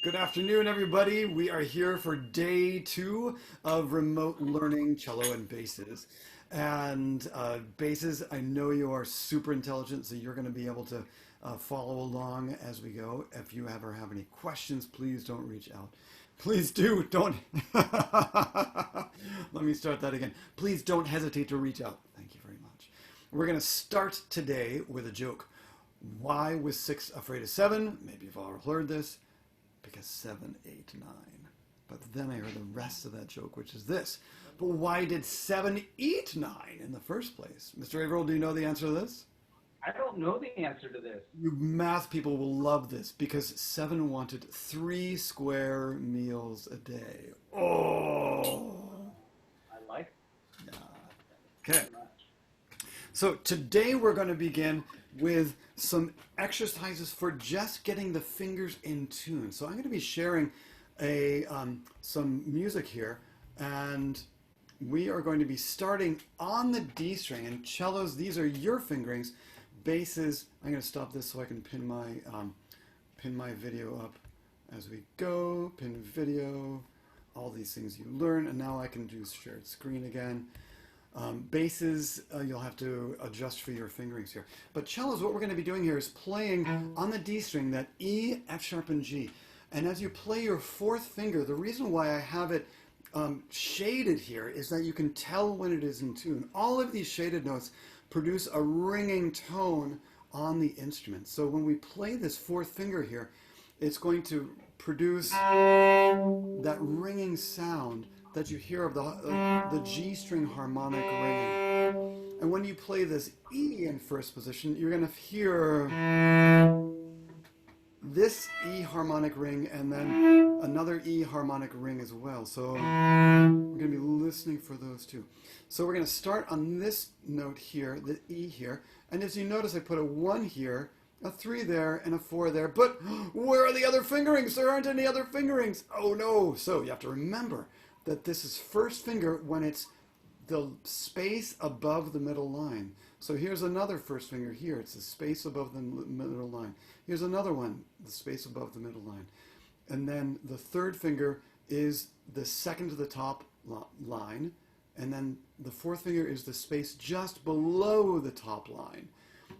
Good afternoon, everybody. We are here for day 2 of remote learning cello and basses. And basses, I know you are super intelligent, so you're going to be able to follow along as we go. If you ever have any questions, please don't reach out. Please do, don't. Let me start that again. Please don't hesitate to reach out. Thank you very much. We're going to start today with a joke. Why was 6 afraid of 7? Maybe you've all heard this. Because 7, 8, 9. But then I heard the rest of that joke, which is this. But why did 7 eat 9 in the first place? Mr. Averill, do you know the answer to this? I don't know the answer to this. You math people will love this because 7 wanted 3 square meals a day. Oh! I like Yeah. it Okay. very much. So today we're going to begin with some exercises for just getting the fingers in tune. So I'm going to be sharing some music here, and we are going to be starting on the D string. And cellos, these are your fingerings. Basses, I'm going to stop this so I can pin my video up as we go. Pin video, all these things you learn, and now I can do shared screen again. Basses, you'll have to adjust for your fingerings here. But cellos, what we're going to be doing here is playing on the D string, that E, F sharp, and G. And as you play your fourth finger, the reason why I have it shaded here is that you can tell when it is in tune. All of these shaded notes produce a ringing tone on the instrument. So when we play this fourth finger here, it's going to produce that ringing sound that you hear of the G string harmonic ringing. And when you play this E in first position, you're going to hear this E harmonic ring and then another E harmonic ring as well. So we're going to be listening for those two. So we're going to start on this note here, the E here. And as you notice, I put a 1 here, a 3 there, and a 4 there. But where are the other fingerings? There aren't any other fingerings. Oh no. So you have to remember that this is first finger when it's the space above the middle line. So here's another first finger here. It's the space above the middle line. Here's another one, the space above the middle line. And then the third finger is the second to the top line. And then the fourth finger is the space just below the top line.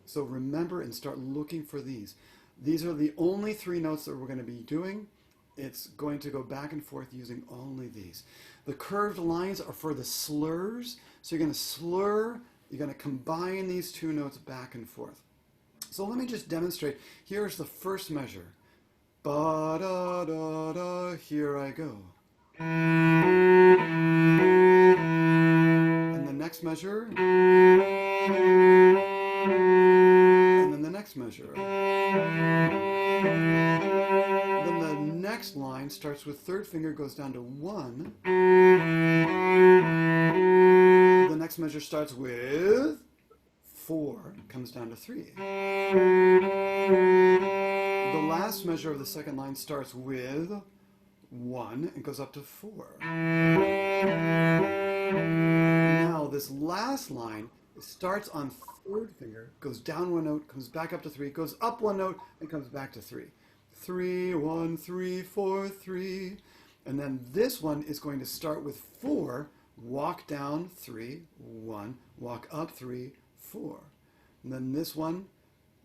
So remember and start looking for these. These are the only 3 notes that we're going to be doing. It's going to go back and forth using only these. The curved lines are for the slurs. So you're going to slur, you're going to combine these 2 notes back and forth. So let me just demonstrate. Here's the first measure. Ba da da da, here I go. And the next measure. And then the next measure. Then the next line starts with third finger, goes down to 1. The next measure starts with 4, comes down to 3. The last measure of the second line starts with 1 and goes up to 4. Now this last line starts on third finger, goes down 1 note, comes back up to 3, goes up 1 note, and comes back to 3. 3, 1, 3, 4, 3. And then this one is going to start with 4, walk down 3, 1, walk up 3, 4. And then this one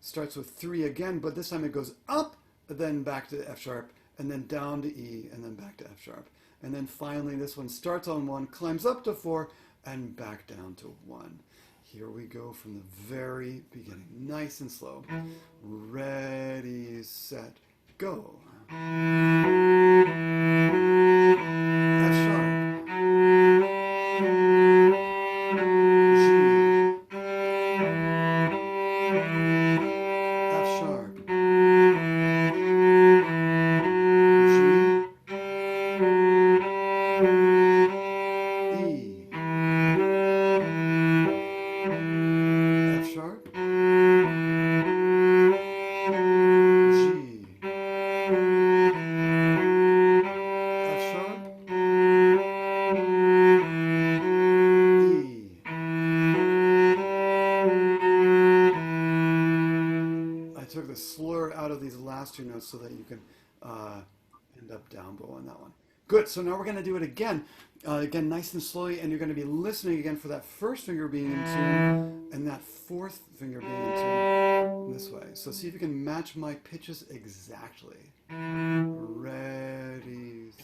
starts with 3 again, but this time it goes up, then back to F sharp, and then down to E, and then back to F sharp. And then finally this one starts on 1, climbs up to 4, and back down to 1. Here we go from the very beginning, nice and slow. Ready, set, go. F sharp. G. F sharp. G. E. F sharp. G. F sharp. E. I took the slur out of these last 2 notes so that you can end up down bow on that one. Good. So now we're going to do it again. Again, nice and slowly, and you're going to be listening again for that first finger being in tune and that fourth finger being in tune this way. So see if you can match my pitches exactly. Ready,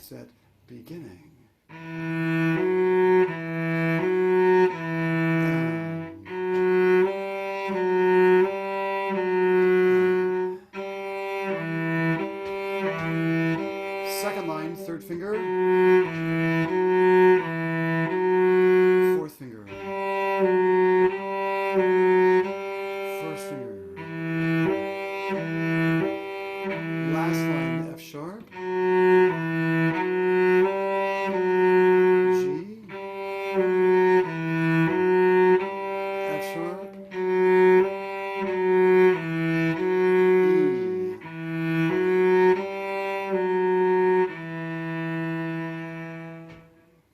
set, beginning. Second line, third finger, fourth finger, first finger, last line, F sharp, G, F sharp,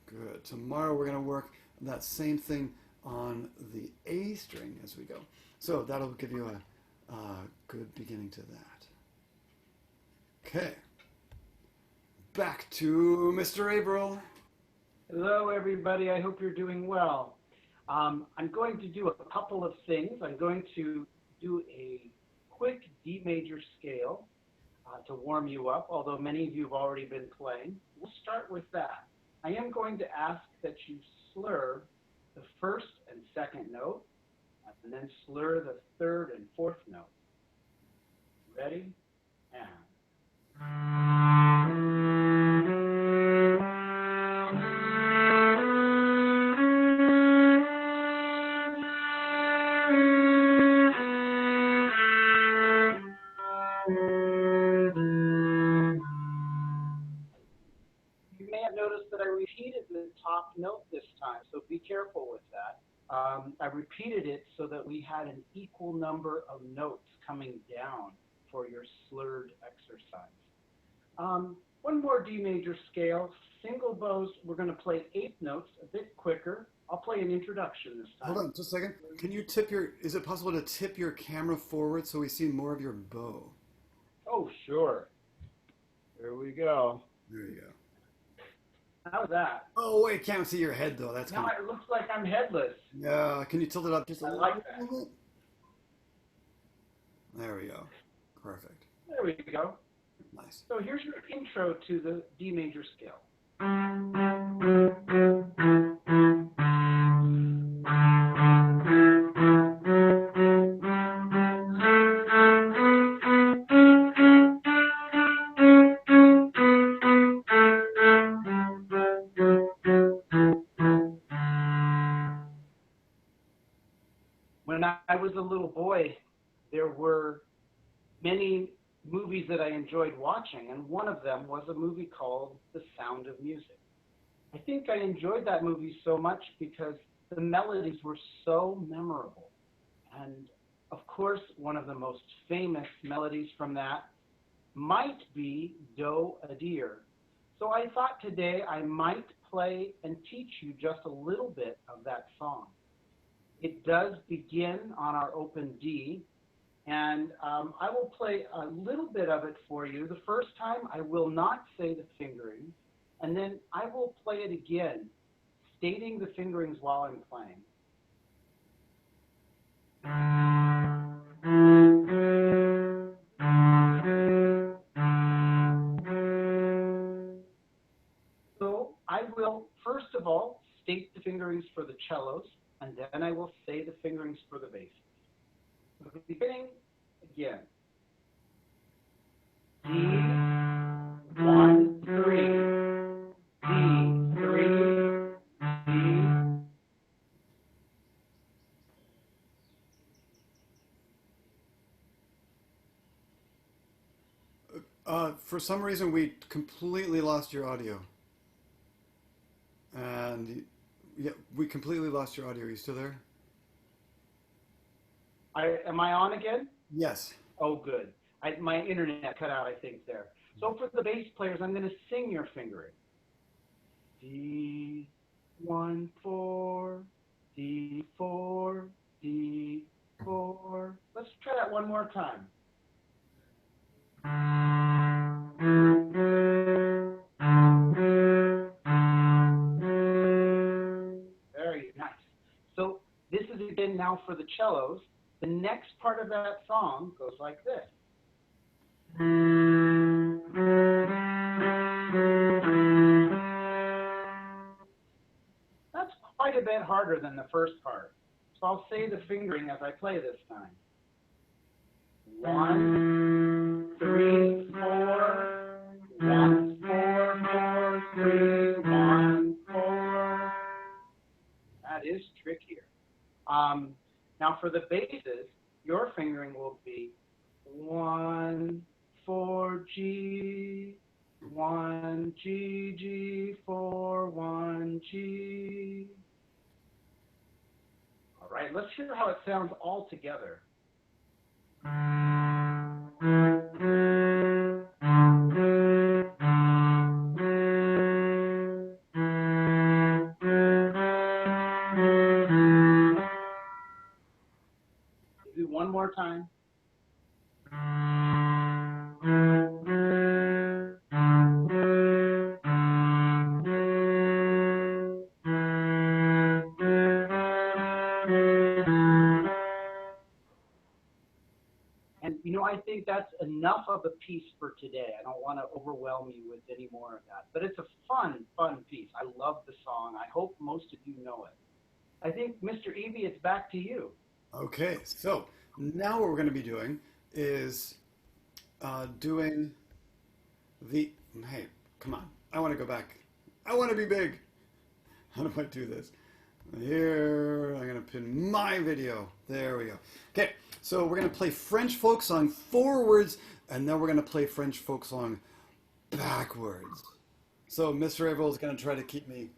Good. Tomorrow we're going to work that same thing on the A string as we go. So that'll give you a good beginning to that. Okay. Back to Mr. Averill. Hello, everybody. I hope you're doing well. I'm going to do a couple of things. I'm going to do a quick D major scale to warm you up, although many of you have already been playing. We'll start with that. I am going to ask that you slur the first and second note, and then slur the third and fourth note. Ready? And. You may have noticed that I repeated the top note this time, so be careful with that. I repeated it so that we had an equal number of notes coming down for your slurred exercise. One more D major scale, single bows. We're going to play 8 notes a bit quicker. I'll play an introduction this time. Hold on just a second. Can you tip is it possible to tip your camera forward so we see more of your bow? Oh, sure. Here we go. There you go. How's that? Oh, wait, can't see your head though. That's Now kind it looks like I'm headless. Yeah, can you tilt it up just a I little like bit? that. There we go. Perfect. There we go. Nice. So here's your intro to the D major scale. When I was a little boy, there were many movies that I enjoyed watching, and one of them was a movie called The Sound of Music. I think I enjoyed that movie so much because the melodies were so memorable. And of course, one of the most famous melodies from that might be Do a Deer. So I thought today I might play and teach you just a little bit of that song. It does begin on our open D, and I will play a little bit of it for you. The first time I will not say the fingerings, and then I will play it again, stating the fingerings while I'm playing. So I will, first of all, state the fingerings for the cellos, and then I will say the fingerings for the basses. So beginning again. D, 1, 3. D, 3. D. For some reason, we completely lost your audio. And yeah, we completely lost your audio. Are you still there? Am I on again? Yes. Oh, good. My internet cut out, I think, there. So for the bass players, I'm going to sing your fingering. D, 1, 4, D, 4, D, 4. Let's try that one more time. now for the cellos, the next part of that song goes like this. That's quite a bit harder than the first part. So I'll say the fingering as I play this time. 1, 3, 4. 1, 4, 4, 3, 1, 4. That is trickier. Now for the basses, your fingering will be 1, 4, G, 1, G, G, 4, 1, G. All right, let's hear how it sounds all together. Do one more time. And, you know, I think that's enough of a piece for today. I don't want to overwhelm you with any more of that. But it's a fun, fun piece. I love the song. I hope most of you know it. I think, Mr. Evie, it's back to you. Okay, so now what we're going to be doing is doing the. Hey, come on. I want to go back. I want to be big. How do I do this? Here, I'm going to pin my video. There we go. Okay, so we're going to play French folk song forwards, and then we're going to play French folk song backwards. So Mr. Averill is going to try to keep me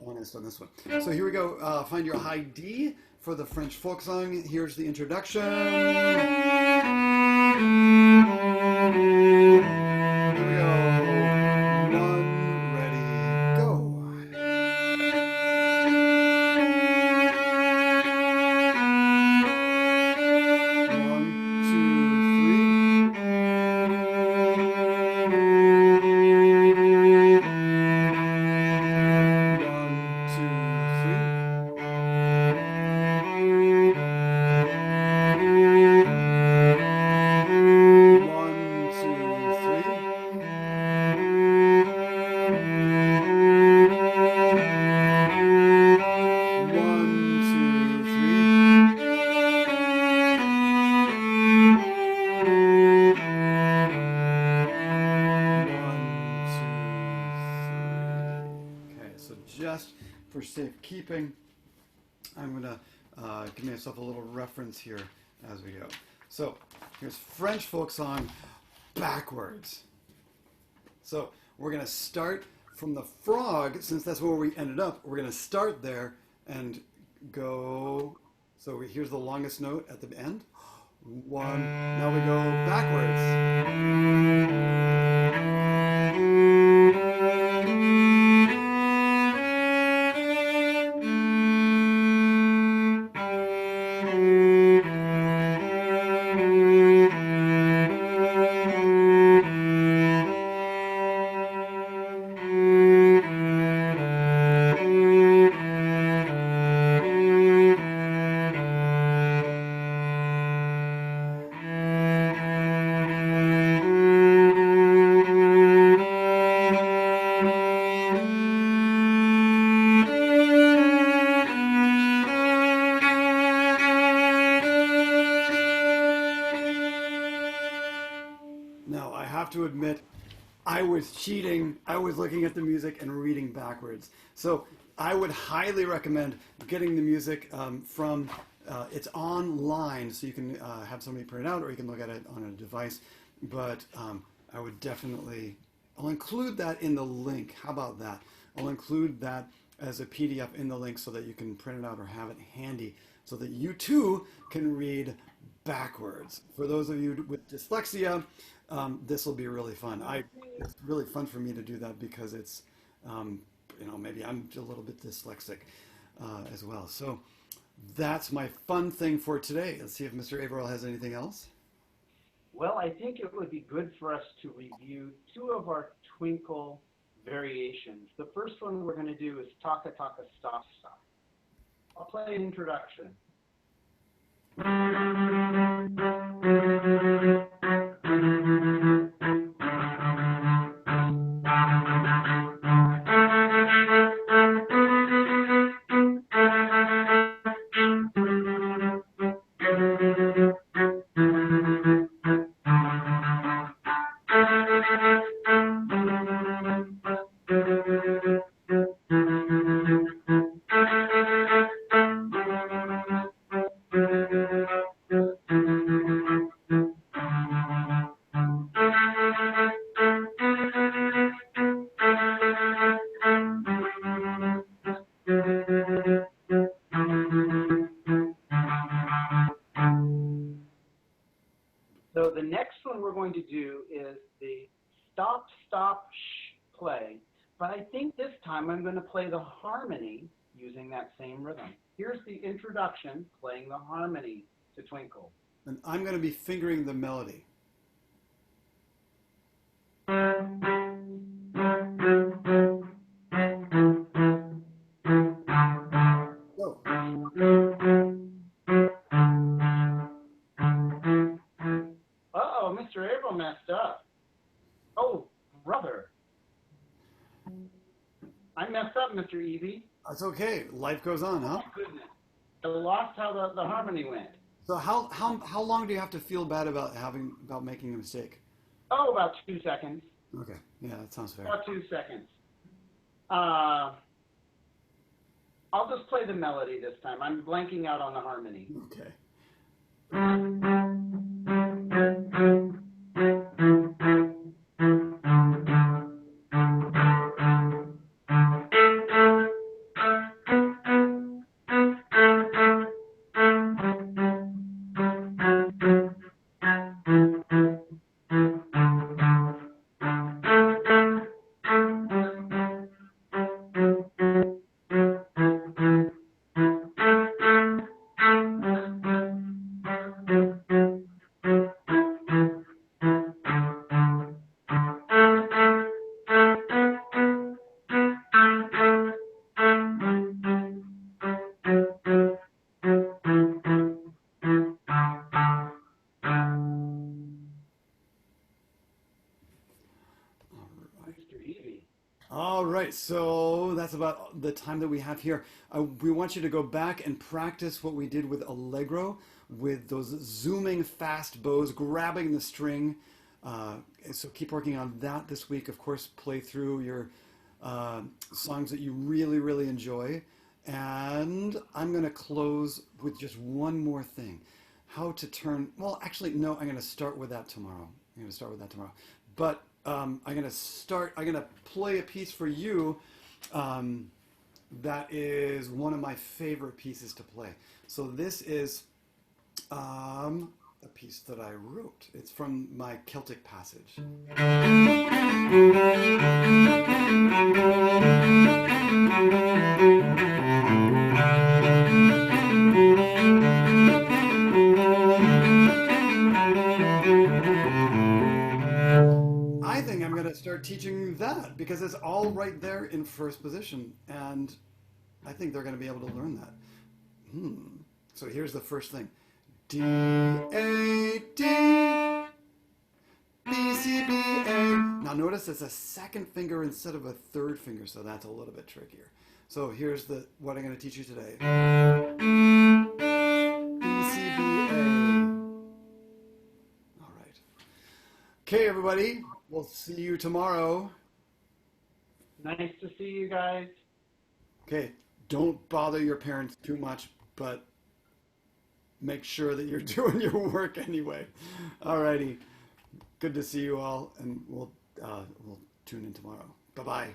honest on this one. So here we go. Find your high D for the French folk song. Here's the introduction. Here we go. One, ready, go. Just for safekeeping, I'm going to give myself a little reference here as we go. So here's French folk song backwards. So we're going to start from the frog, since that's where we ended up. We're going to start there and go. So here's the longest note at the end. One. Now we go backwards. Now, I have to admit, I was cheating. I was looking at the music and reading backwards. So I would highly recommend getting the music from, it's online, so you can have somebody print it out or you can look at it on a device. But I would definitely, I'll include that in the link. How about that? I'll include that as a PDF in the link so that you can print it out or have it handy so that you too can read backwards. For those of you with dyslexia, this will be really fun. It's really fun for me to do that because it's, maybe I'm a little bit dyslexic as well. So that's my fun thing for today. Let's see if Mr. Averill has anything else. Well, I think it would be good for us to review two of our twinkle variations. The first one we're going to do is Taka Taka Stop Stop. I'll play an introduction. So the next one we're going to do is the stop, stop, shh play. But I think this time I'm going to play the harmony using that same rhythm. Here's the introduction, playing the harmony to Twinkle. And I'm going to be fingering the melody. Go. Uh-oh, Mr. Abel messed up. Oh, brother. I messed up, Mr. Evie. That's okay. Life goes on, huh? Oh, goodness. I lost how the harmony went. So how long do you have to feel bad about making a mistake? Oh, about 2 seconds. Okay. Yeah, that sounds fair. About 2 seconds. I'll just play the melody this time. I'm blanking out on the harmony. Okay. Mr. Evie. All right, so that's about the time that we have here. We want you to go back and practice what we did with Allegro, with those zooming fast bows, grabbing the string. So keep working on that this week. Of course, play through your songs that you really, really enjoy. And I'm going to close with just one more thing. How to turn, well, actually, no, I'm going to start with that tomorrow. But I'm going to play a piece for you that is one of my favorite pieces to play. So this is a piece that I wrote. It's from my Celtic Passage. I think I'm going to start teaching that because it's all right there in first position, and I think they're going to be able to learn that. So here's the first thing. D, A, D, B, C, B, A. Now notice it's a second finger instead of a third finger, so that's a little bit trickier. So here's what I'm going to teach you today. B, C, B, A. All right. Okay, everybody. We'll see you tomorrow. Nice to see you guys. Okay, don't bother your parents too much, but make sure that you're doing your work anyway. Alrighty, good to see you all, and we'll tune in tomorrow. Bye-bye.